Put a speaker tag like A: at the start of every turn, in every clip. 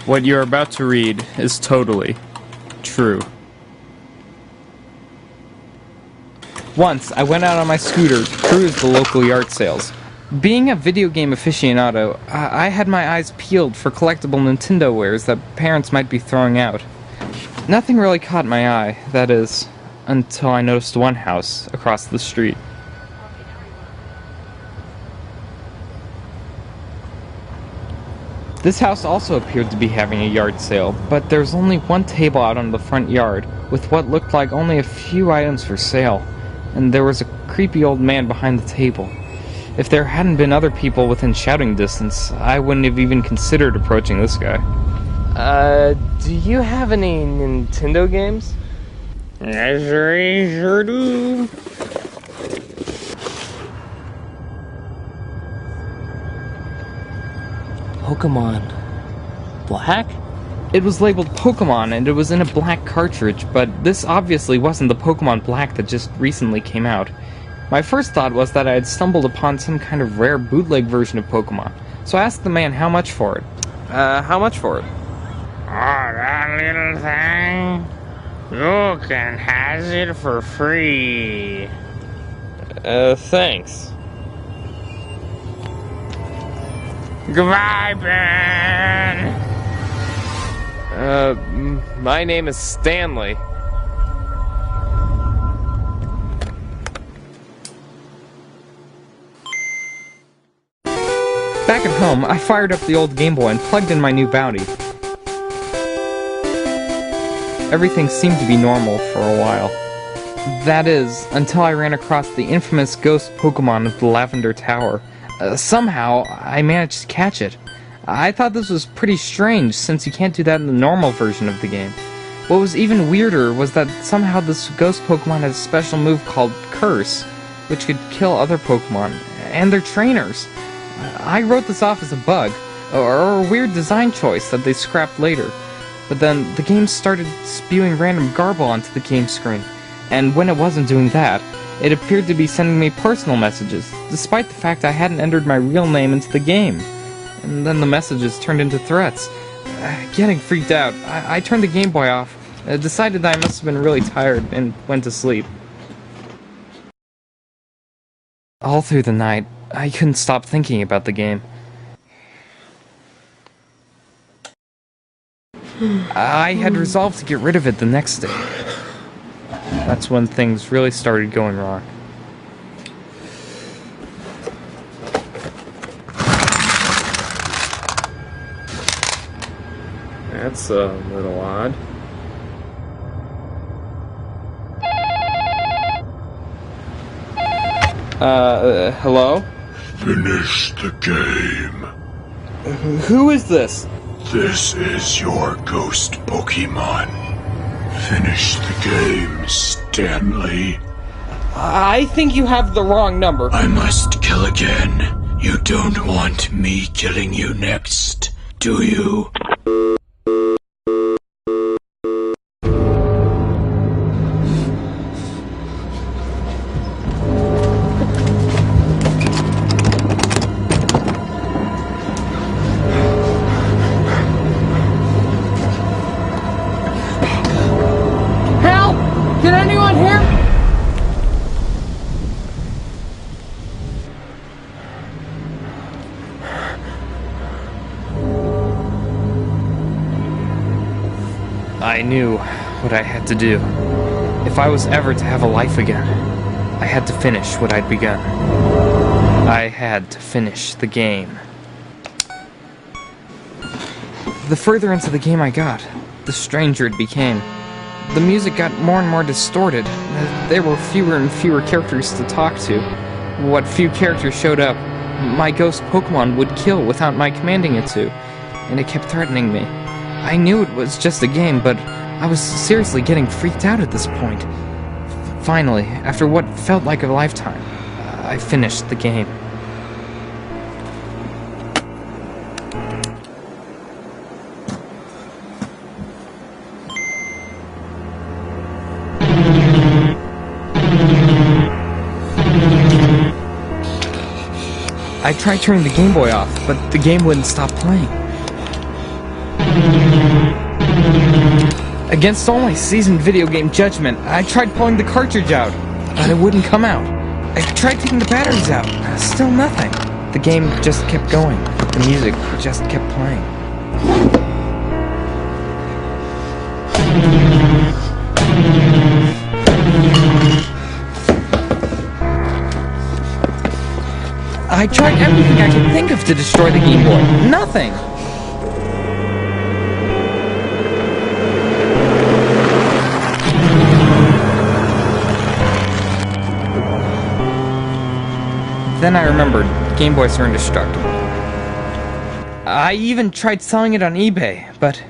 A: What you're about to read is totally true. Once, I went out on my scooter to cruise the local yard sales. Being a video game aficionado, I had my eyes peeled for collectible Nintendo wares that parents might be throwing out. Nothing really caught my eye, that is, until I noticed one house across the street. This house also appeared to be having a yard sale, but there was only one table out on the front yard, with what looked like only a few items for sale, and there was a creepy old man behind the table. If there hadn't been other people within shouting distance, I wouldn't have even considered approaching this guy.
B: Do you have any Nintendo games?
A: I sure do.
B: Pokemon Black?
A: It was labeled Pokemon and it was in a black cartridge, but this obviously wasn't the Pokemon Black that just recently came out. My first thought was that I had stumbled upon some kind of rare bootleg version of Pokemon, so I asked the man how much for it.
B: How much for it?
C: Oh, that little thing? You can have it for free.
B: Thanks.
C: Goodbye, Ben!
B: My name is Stanley.
A: Back at home, I fired up the old Game Boy and plugged in my new bounty. Everything seemed to be normal for a while. That is, until I ran across the infamous ghost Pokemon of the Lavender Tower. Somehow, I managed to catch it. I thought this was pretty strange, since you can't do that in the normal version of the game. What was even weirder was that somehow this ghost Pokemon has a special move called Curse, which could kill other Pokemon, and their trainers. I wrote this off as a bug, or a weird design choice that they scrapped later. But then, the game started spewing random garble onto the game screen, and when it wasn't doing that, it appeared to be sending me personal messages, despite the fact I hadn't entered my real name into the game. And then the messages turned into threats. Getting freaked out, I turned the Game Boy off, decided that I must have been really tired, and went to sleep. All through the night, I couldn't stop thinking about the game. I had resolved to get rid of it the next day. That's when things really started going wrong.
B: That's a little odd. Hello?
D: Finish the game.
B: Who is this?
D: This is your ghost Pokemon. Finish the game, Stanley.
B: I think you have the wrong number.
D: I must kill again. You don't want me killing you next, do you?
B: Help! Can anyone hear me?
A: I knew what I had to do. If I was ever to have a life again, I had to finish what I'd begun. I had to finish the game. The further into the game I got, the stranger it became. The music got more and more distorted. There were fewer and fewer characters to talk to. What few characters showed up, my ghost Pokemon would kill without my commanding it to, and it kept threatening me. I knew it was just a game, but I was seriously getting freaked out at this point. Finally, after what felt like a lifetime, I finished the game. I tried turning the Game Boy off, but the game wouldn't stop playing. Against all my seasoned video game judgment, I tried pulling the cartridge out, but it wouldn't come out. I tried taking the batteries out, still nothing. The game just kept going. The music just kept playing. I tried everything I could think of to destroy the Game Boy. Nothing! Then I remembered, Game Boys are indestructible. I even tried selling it on eBay, but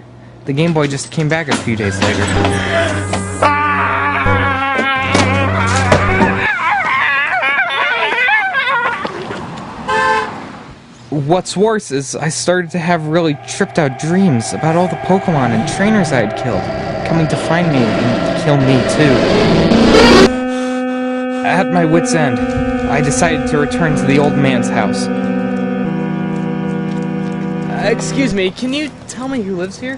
A: the Game Boy just came back a few days later. What's worse is I started to have really tripped out dreams about all the Pokemon and trainers I had killed, coming to find me and kill me too. At my wit's end, I decided to return to the old man's house.
B: Excuse me, can you tell me who lives here?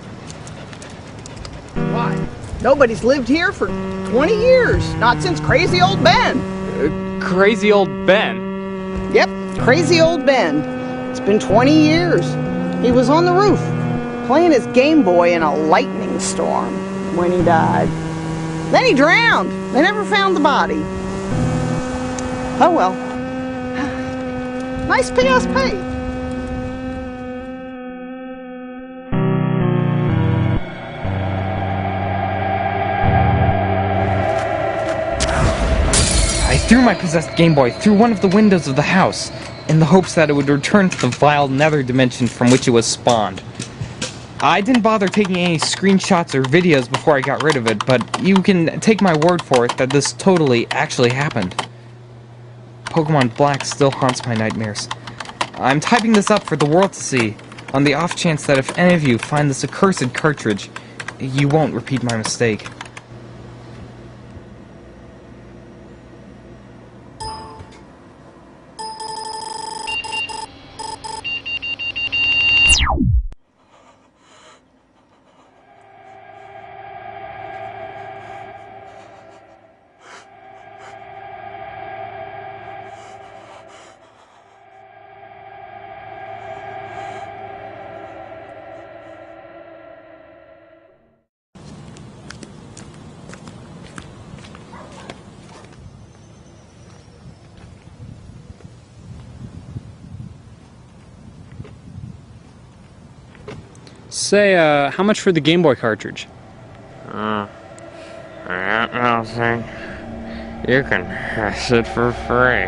E: Why? Nobody's lived here for 20 years. Not since Crazy Old Ben.
B: Crazy old Ben.
E: Yep, Crazy Old Ben. It's been 20 years. He was on the roof, playing his Game Boy in a lightning storm when he died. Then he drowned. They never found the body. Oh well. Nice pay.
A: I threw my possessed Game Boy through one of the windows of the house, in the hopes that it would return to the vile nether dimension from which it was spawned. I didn't bother taking any screenshots or videos before I got rid of it, but you can take my word for it that this totally actually happened. Pokemon Black still haunts my nightmares. I'm typing this up for the world to see, on the off chance that if any of you find this accursed cartridge, you won't repeat my mistake.
F: Say, how much for the Game Boy cartridge?
C: I don't think you can have it for free,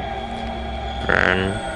C: Ben.